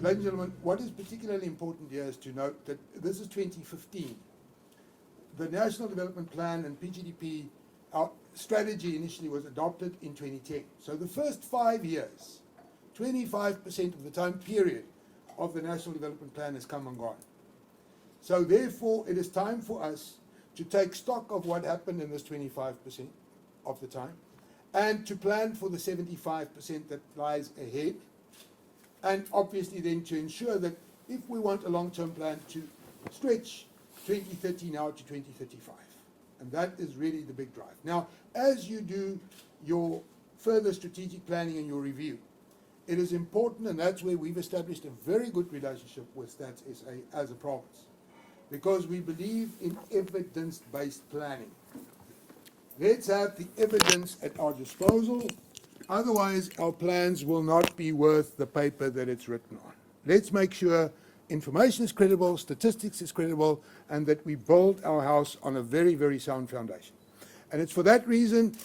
ladies and gentlemen, what is particularly important here is to note that this is 2015. The National Development Plan and PGDP, our strategy initially was adopted in 2010. So the first 5 years, 25% of the time period of the National Development Plan has come and gone. So therefore, it is time for us to take stock of what happened in this 25% of the time and to plan for the 75% that lies ahead. And obviously then to ensure that if we want a long-term plan to stretch 2030 now to 2035. And that is really the big drive. Now, as you do your further strategic planning and your review, it is important, and that's where we've established a very good relationship with Stats SA as a province, because we believe in evidence-based planning. Let's have the evidence at our disposal, otherwise our plans will not be worth the paper that it's written on. Let's make sure information is credible, statistics is credible, and that we build our house on a very, very sound foundation. And it's for that reason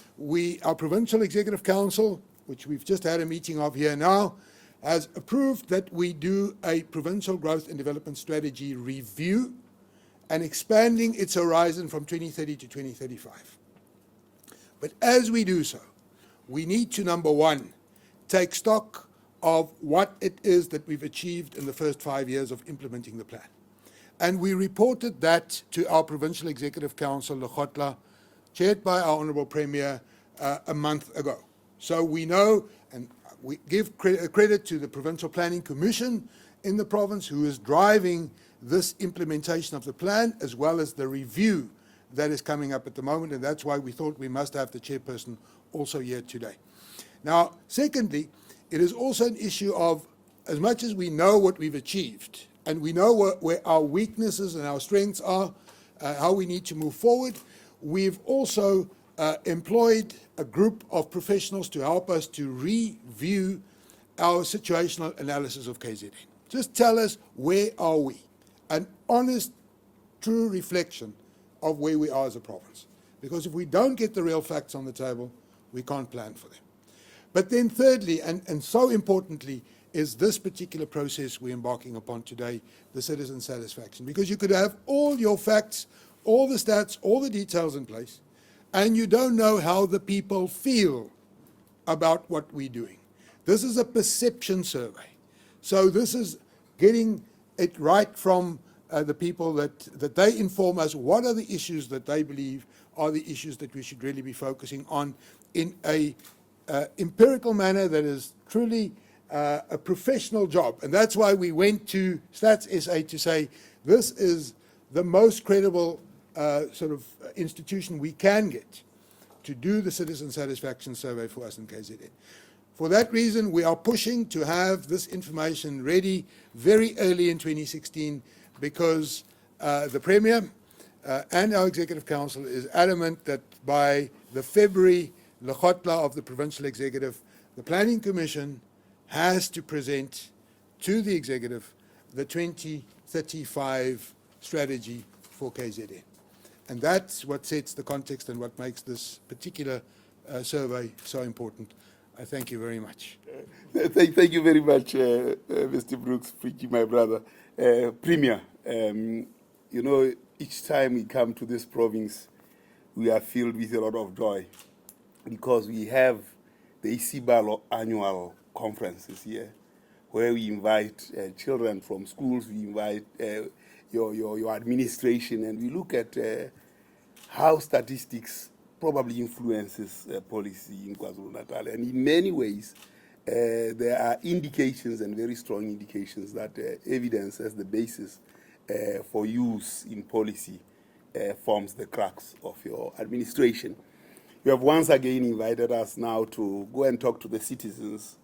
our Provincial Executive Council, which we've just had a meeting of here now, has approved that we do a Provincial Growth and Development Strategy review and expanding its horizon from 2030 to 2035. But as we do so, we need to, number one, take stock of what it is that we've achieved in the first 5 years of implementing the plan. And we reported that to our Provincial Executive Council, Lehohla, chaired by our Honourable Premier, a month ago. So we know, and we give credit to the Provincial Planning Commission in the province, who is driving this implementation of the plan, as well as the review that is coming up at the moment, and that's why we thought we must have the chairperson also here today. Now, secondly, it is also an issue of, as much as we know what we've achieved, and we know where our weaknesses and our strengths are, how we need to move forward, we've also employed a group of professionals to help us to review our situational analysis of KZN. Just tell us, where are we? An honest, true reflection of where we are as a province. Because if we don't get the real facts on the table, we can't plan for them. But then thirdly, and so importantly, is this particular process we're embarking upon today, the citizen satisfaction. Because you could have all your facts, all the stats, all the details in place, and you don't know how the people feel about what we're doing. This is a perception survey. So this is getting it right from the people that they inform us what are the issues that they believe are the issues that we should really be focusing on in a empirical manner that is truly a professional job. And that's why we went to Stats SA to say this is the most credible sort of institution we can get to do the citizen satisfaction survey for us in KZN. For that reason, we are pushing to have this information ready very early in 2016, because the Premier and our Executive Council is adamant that by the February Lehohla of the Provincial Executive, the Planning Commission has to present to the Executive the 2035 strategy for KZN. And that's what sets the context and what makes this particular survey so important. I thank you very much. Thank you very much, Mr. Brooks, Frikkie, my brother. Premier, you know, each time we come to this province, we are filled with a lot of joy because we have the ICIBAL annual conferences here, where we invite children from schools, we invite your administration, and we look at how statistics probably influences policy in KwaZulu-Natal. And in many ways, there are indications and very strong indications that evidence as the basis for use in policy forms the crux of your administration. You have once again invited us now to go and talk to the citizens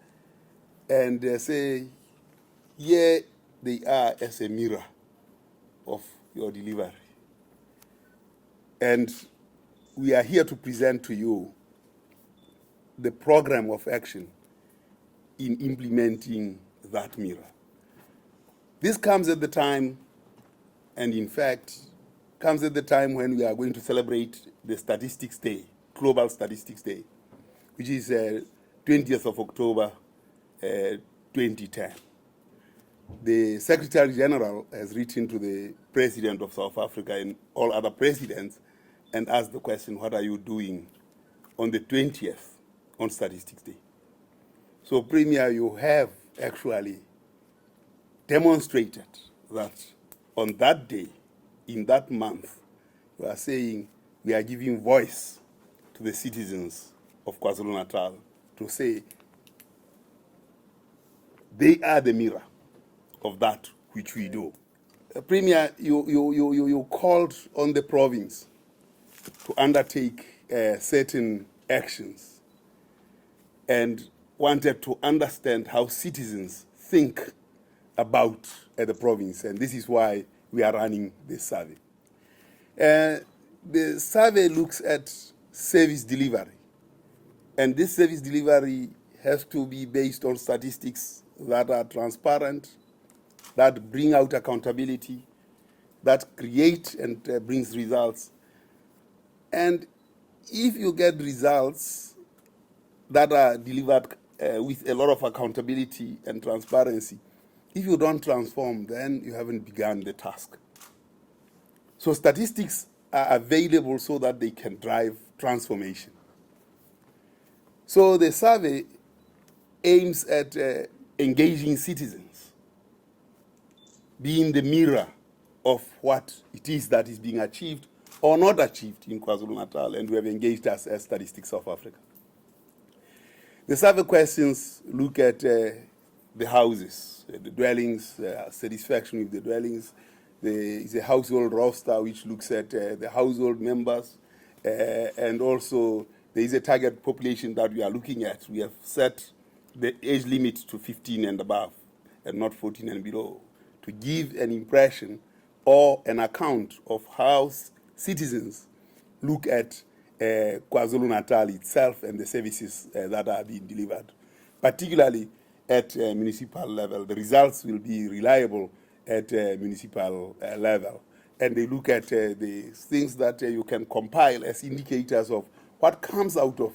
and say, here they are as a mirror of your delivery. And we are here to present to you the program of action in implementing that mirror. This comes at the time, and in fact, comes at the time when we are going to celebrate the Statistics Day, Global Statistics Day, which is 20th of October, 2010. the Secretary General has written to the President of South Africa and all other presidents and asked the question, what are you doing on the 20th on Statistics Day? So, Premier, you have actually demonstrated that on that day, in that month, you are saying we are giving voice to the citizens of KwaZulu-Natal to say they are the mirror of that which we do. Premier, you called on the province to undertake certain actions and wanted to understand how citizens think about the province, and this is why we are running this survey. The survey looks at service delivery, and this service delivery has to be based on statistics that are transparent, that bring out accountability, that create and brings results. And if you get results that are delivered with a lot of accountability and transparency, if you don't transform, then you haven't begun the task. So statistics are available so that they can drive transformation. So the survey aims at engaging citizens, being the mirror of what it is that is being achieved or not achieved in KwaZulu-Natal, and we have engaged us as Statistics South Africa. The survey questions look at the houses, the dwellings, satisfaction with the dwellings. There is a household roster which looks at the household members, and also there is a target population that we are looking at. We have set the age limit to 15 and above, and not 14 and below, to give an impression or an account of how citizens look at KwaZulu-Natal itself and the services that are being delivered, particularly at municipal level. The results will be reliable at municipal level. And they look at the things that you can compile as indicators of what comes out of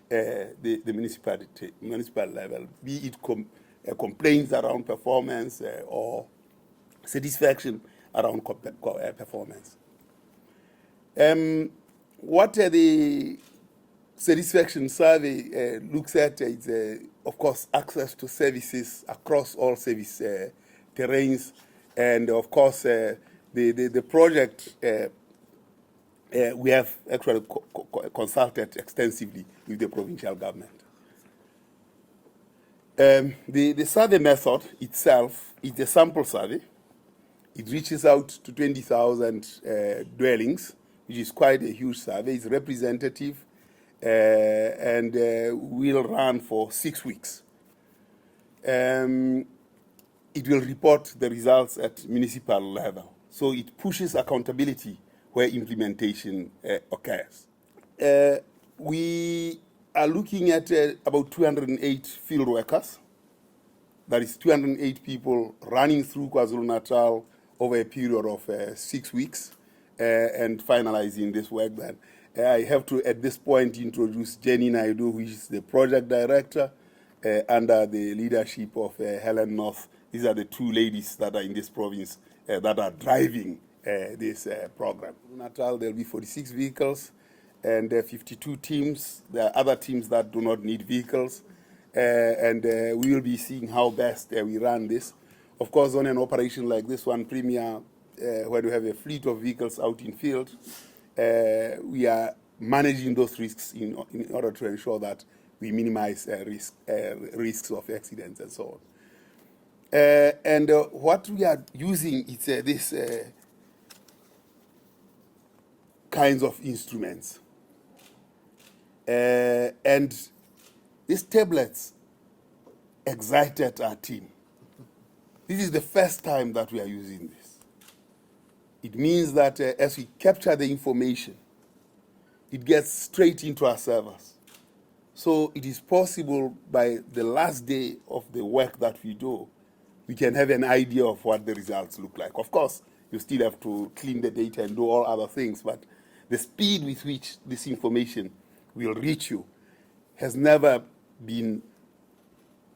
the municipal level, be it complaints around performance or satisfaction around performance. What the satisfaction survey looks at is, of course, access to services across all service terrains, and of course, the project we have actually consulted extensively with the provincial government. The survey method itself is a sample survey. It reaches out to 20,000 dwellings, which is quite a huge survey. It's representative and will run for 6 weeks. It will report the results at municipal level. So it pushes accountability where implementation occurs. We are looking at about 208 field workers. That is 208 people running through KwaZulu-Natal over a period of 6 weeks and finalizing this work. Then I have to, at this point, introduce Jenny Naidu, who is the project director under the leadership of Helen North. These are the two ladies that are in this province that are driving this program. In Natal, there will be 46 vehicles and 52 teams. There are other teams that do not need vehicles. And we will be seeing how best we run this. Of course, on an operation like this one, Premier, when we have a fleet of vehicles out in field, we are managing those risks in order to ensure that we minimize risks of accidents and so on. And what we are using is this kinds of instruments. And these tablets excited our team. This is the first time that we are using this. It means that as we capture the information, it gets straight into our servers. So it is possible by the last day of the work that we do, we can have an idea of what the results look like. Of course, you still have to clean the data and do all other things, but the speed with which this information will reach you has never been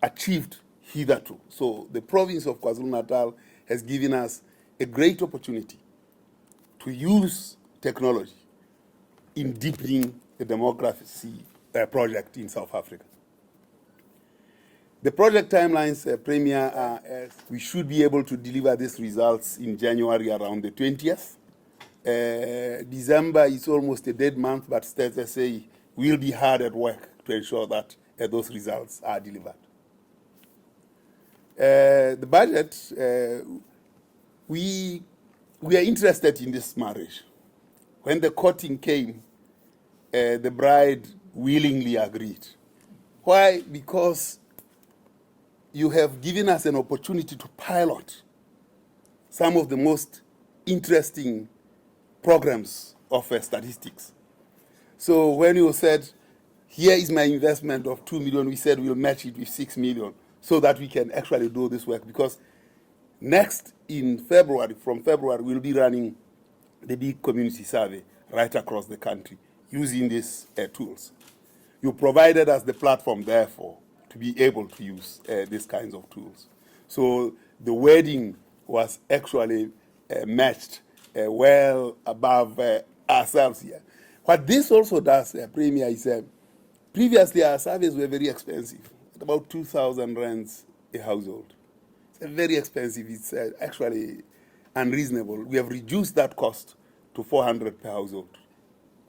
achieved hitherto. So the province of KwaZulu-Natal has given us a great opportunity to use technology in deepening the democracy project in South Africa. The project timelines, Premier, are as we should be able to deliver these results in January around the 20th. December is almost a dead month, but Stats SA will be hard at work to ensure that those results are delivered. The budget, we are interested in this marriage. When the courting came, the bride willingly agreed. Why? Because you have given us an opportunity to pilot some of the most interesting programs of statistics. So when you said, here is my investment of 2 million, we said we'll match it with 6 million so that we can actually do this work. Because next in February, from February, we'll be running the big community survey right across the country using these tools. You provided us the platform, therefore, to be able to use these kinds of tools. So the wording was actually matched well above ourselves here. What this also does, Premier, is previously our surveys were very expensive, at about 2,000 rands a household. It's very expensive. It's actually unreasonable. We have reduced that cost to 400 per household,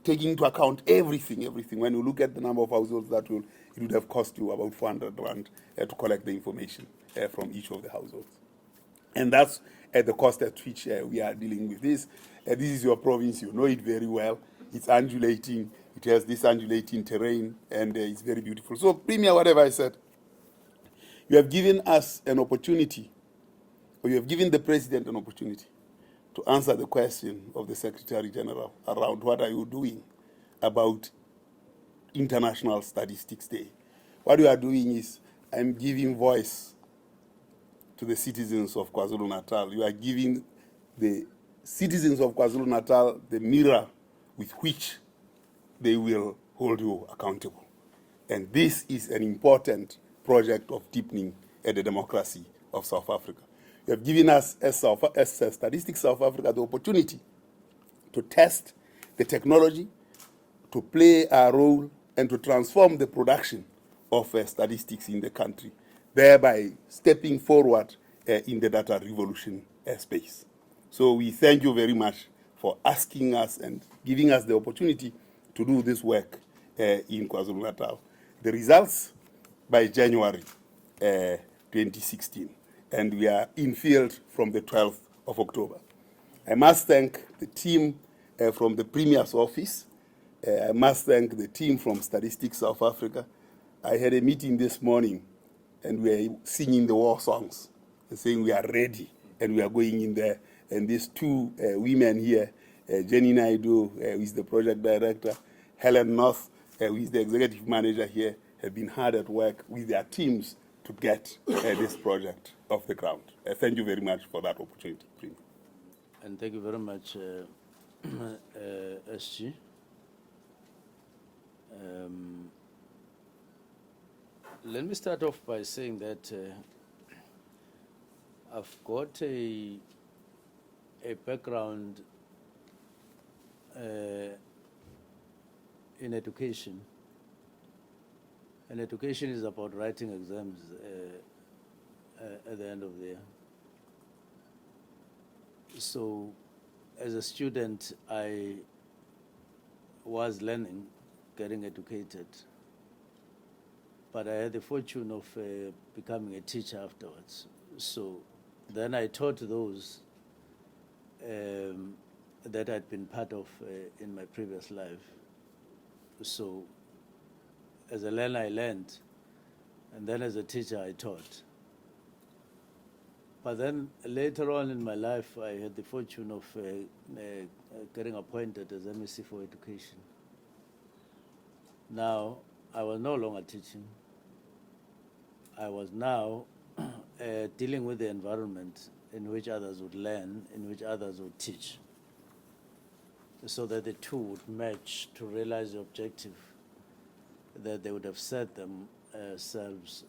taking into account everything. When you look at the number of households it would have cost you about 400 rand to collect the information from each of the households. And that's at the cost at which we are dealing with this. This is your province, you know it very well. It's undulating, it has this undulating terrain, and it's very beautiful. So, Premier, whatever I said, you have given us an opportunity, or you have given the President an opportunity to answer the question of the Secretary General around what are you doing about International Statistics Day. What we are doing is I'm giving voice to the citizens of KwaZulu-Natal. You are giving the citizens of KwaZulu-Natal the mirror with which they will hold you accountable. And this is an important project of deepening the democracy of South Africa. You have given us, as Statistics South Africa, the opportunity to test the technology, to play a role, and to transform the production of statistics in the country, thereby stepping forward in the data revolution space. So we thank you very much for asking us and giving us the opportunity to do this work in KwaZulu-Natal. The results by January 2016, and we are in field from the 12th of October. I must thank the team from the Premier's office. I must thank the team from Statistics South Africa. I had a meeting this morning, and we are singing the war songs, and saying we are ready, and we are going in there. And these two women here, Jenny Naidu, who is the project director, Helen North, who is the executive manager here, have been hard at work with their teams to get this project off the ground. Thank you very much for that opportunity. And thank you very much, SG. Let me start off by saying that I've got a background in education, and education is about writing exams at the end of the year. So as a student, I was learning, getting educated, but I had the fortune of becoming a teacher afterwards. So then I taught those that I'd been part of in my previous life. So as a learner, I learned, and then as a teacher, I taught. But then later on in my life, I had the fortune of getting appointed as MEC for Education. Now, I was no longer teaching. I was now dealing with the environment in which others would learn, in which others would teach, so that the two would match to realize the objective that they would have set themselves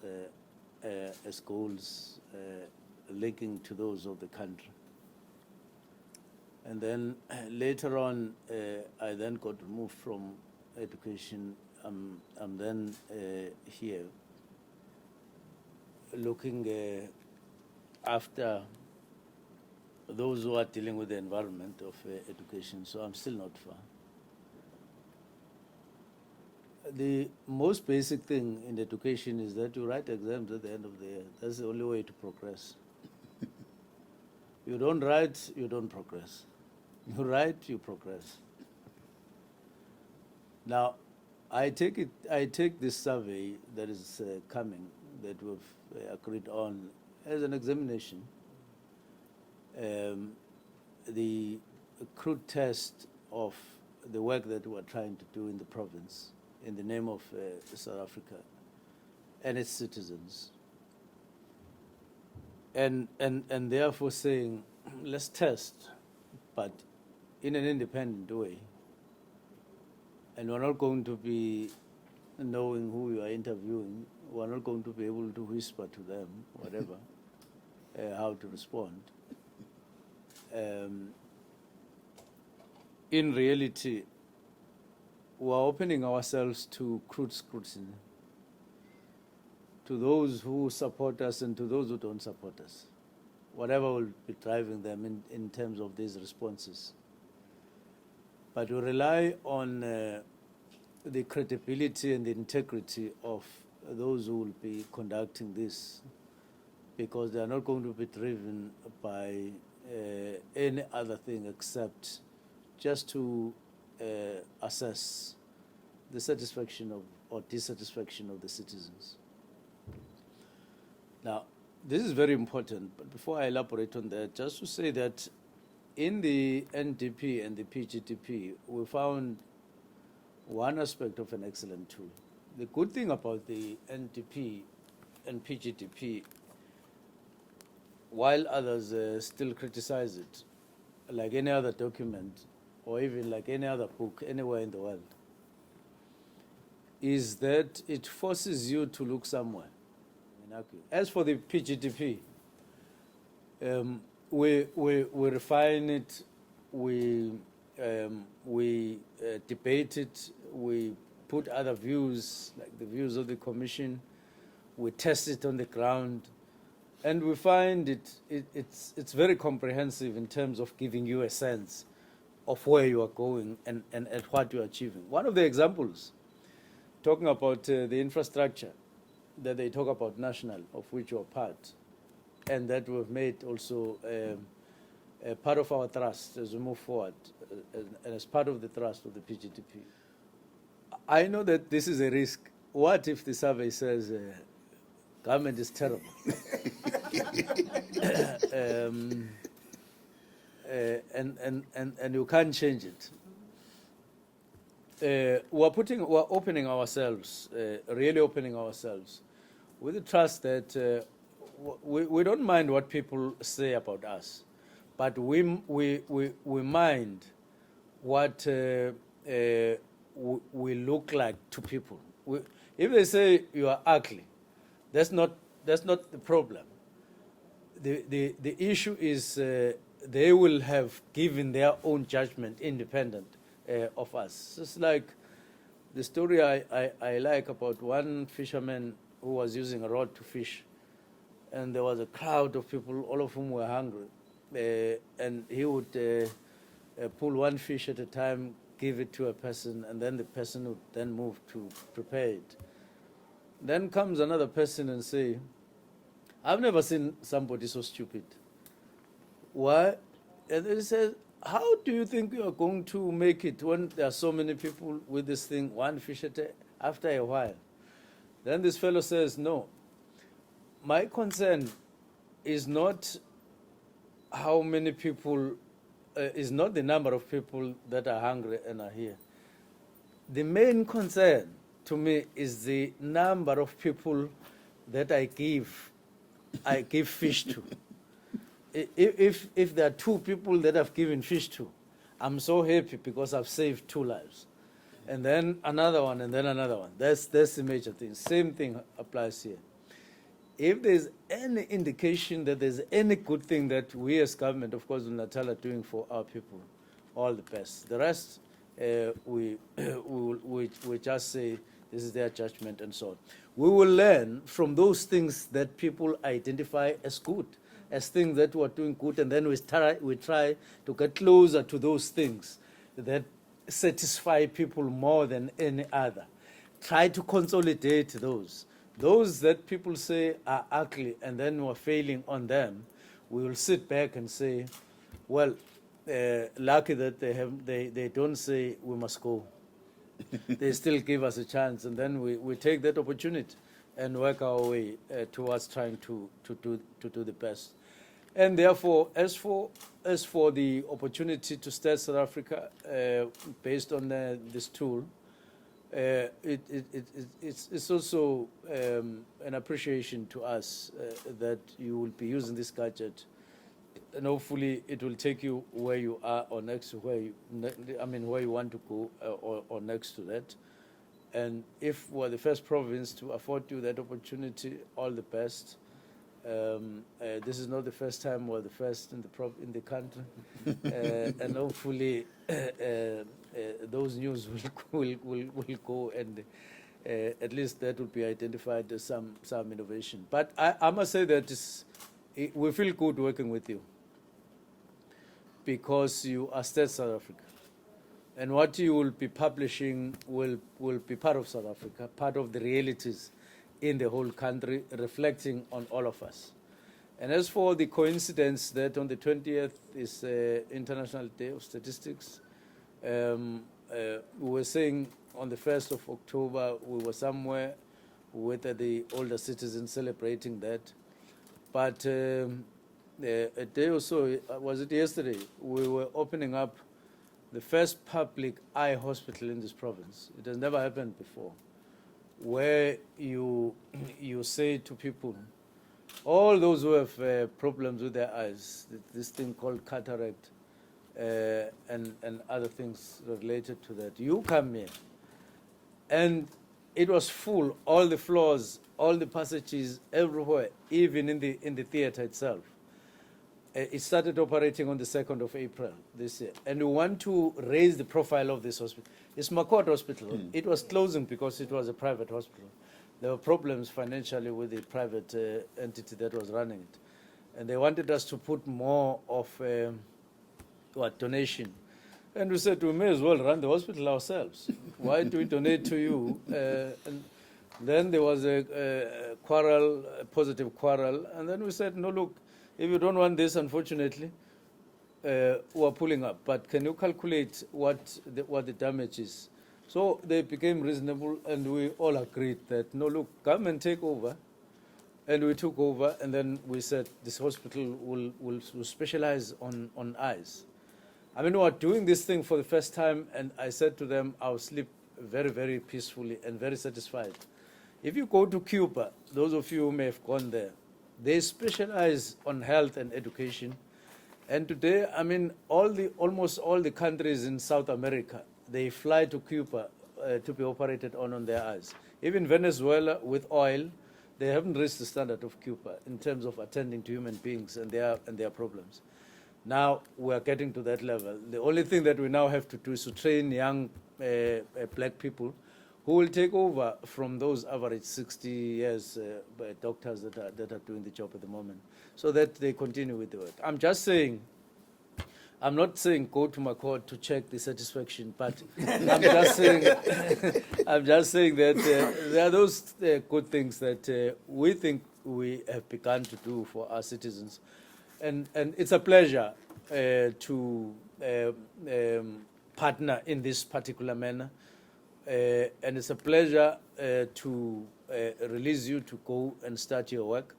as goals linking to those of the country. And then later on, I then got removed from education. I'm then here looking after those who are dealing with the environment of education, so I'm still not far. The most basic thing in education is that you write exams at the end of the year. That's the only way to progress. You don't write, you don't progress. You write, you progress. Now, I take this survey that is coming, that we've agreed on, as an examination. The crude test of the work that we're trying to do in the province in the name of South Africa and its citizens. And therefore saying, let's test, but in an independent way. And we're not going to be knowing who you are interviewing. We're not going to be able to whisper to them, whatever, how to respond. In reality, we're opening ourselves to crude scrutiny, to those who support us and to those who don't support us, whatever will be driving them in terms of these responses. But we rely on the credibility and the integrity of those who will be conducting this, because they are not going to be driven by any other thing except just to assess the satisfaction of or dissatisfaction of the citizens. Now, this is very important, but before I elaborate on that, just to say that in the NDP and the PGDP, we found one aspect of an excellent tool. The good thing about the NDP and PGDP, while others still criticize it, like any other document, or even like any other book anywhere in the world, is that it forces you to look somewhere. As for the PGDP, we refine it, we debate it, we put other views, like the views of the Commission, we test it on the ground, and we find it's very comprehensive in terms of giving you a sense of where you are going and what you are achieving. One of the examples, talking about the infrastructure that they talk about national, of which you are part, and that we've made also a part of our trust as we move forward, and as part of the trust of the PGDP. I know that this is a risk. What if the survey says government is terrible? And you can't change it. We're opening ourselves, really opening ourselves, with the trust that we don't mind what people say about us, but we mind what we look like to people. If they say you are ugly, that's not the problem. The issue is they will have given their own judgment independent of us. It's like the story I like about one fisherman who was using a rod to fish, and there was a crowd of people, all of whom were hungry, and he would pull one fish at a time, give it to a person, and then the person would then move to prepare it. Then comes another person and say, I've never seen somebody so stupid. Why? And he says, how do you think you are going to make it when there are so many people with this thing, one fish after a while? Then this fellow says, no, my concern is not how many people, is not the number of people that are hungry and are here. The main concern to me is the number of people that I give fish to. If there are 2 people that I've given fish to, I'm so happy because I've saved 2 lives. And then another one, and then another one. That's the major thing. Same thing applies here. if there's any indication that there's any good thing that we as government of KwaZulu-Natal are doing for our people, all the best. The rest, we just say this is their judgment and so on. We will learn from those things that people identify as good, as things that we're doing good, and then we try to get closer to those things that satisfy people more than any other. Try to consolidate those. Those that people say are ugly and then we're failing on them, we will sit back and say, well, lucky that they don't say we must go. They still give us a chance, and then we take that opportunity and work our way towards trying to do the best. And therefore, as for the opportunity to start South Africa based on this tool, it's also an appreciation to us that you will be using this gadget, and hopefully it will take you where you are or next to where you want to go or next to that. And if we're the first province to afford you that opportunity, all the best. This is not the first time we're the first in the country, and hopefully those news will go, and at least that will be identified as some innovation. But I must say that we feel good working with you, because you are State South Africa, and what you will be publishing will be part of South Africa, part of the realities in the whole country, reflecting on all of us. And as for the coincidence that on the 20th is International Day of Statistics, we were saying on the 1st of October we were somewhere with the older citizens celebrating that. But a day or so, was it yesterday, we were opening up the first public eye hospital in this province. It has never happened before, where you say to people, all those who have problems with their eyes, this thing called cataract and other things related to that, you come here. And it was full, all the floors, all the passages, everywhere, even in the theater itself. It started operating on the 2nd of April this year. And we want to raise the profile of this hospital. It's Makot Hospital. It was closing because it was a private hospital. There were problems financially with the private entity that was running it. And they wanted us to put more of donation. And we said, we may as well run the hospital ourselves. Why do we donate to you? And then there was a quarrel, a positive quarrel. And then we said, no, look, if you don't want this, unfortunately, we're pulling up. But can you calculate what the damage is? So they became reasonable, and we all agreed that, no, look, come and take over. And we took over, and then we said this hospital will specialize on eyes. I mean, we are doing this thing for the first time, and I said to them, I'll sleep very, very peacefully and very satisfied. If you go to Cuba, those of you who may have gone there, they specialize on health and education. And today, I mean, almost all the countries in South America, they fly to Cuba to be operated on their eyes. Even Venezuela, with oil, they haven't reached the standard of Cuba in terms of attending to human beings and their problems. Now we're getting to that level. The only thing that we now have to do is to train young black people who will take over from those average 60 years doctors that are doing the job at the moment, so that they continue with the work. I'm not saying go to my court to check the satisfaction, but I'm just saying that there are those good things that we think we have begun to do for our citizens. And it's a pleasure to partner in this particular manner. And it's a pleasure to release you to go and start your work.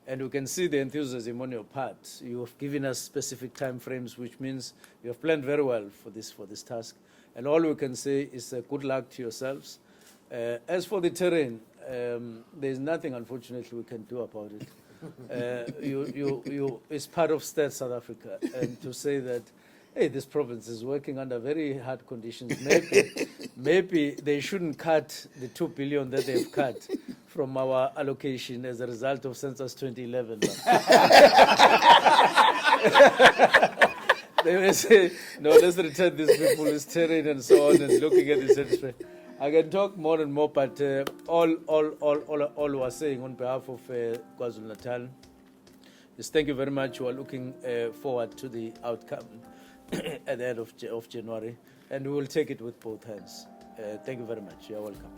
And we can see the enthusiasm on your part. You have given us specific time frames, which means you have planned very well for this task. And all we can say is good luck to yourselves. As for the terrain, there's nothing, unfortunately, we can do about it. It's part of State South Africa, and to say that, hey, this province is working under very hard conditions. Maybe they shouldn't cut the 2 billion that they've cut from our allocation as a result of census 2011. They will say, no, let's return these people, it's terrain and so on, and looking at the census. I can talk more and more, but all we're saying on behalf of KwaZulu-Natal is thank you very much. We are looking forward to the outcome at the end of January, and we will take it with both hands. Thank you very much. You're welcome.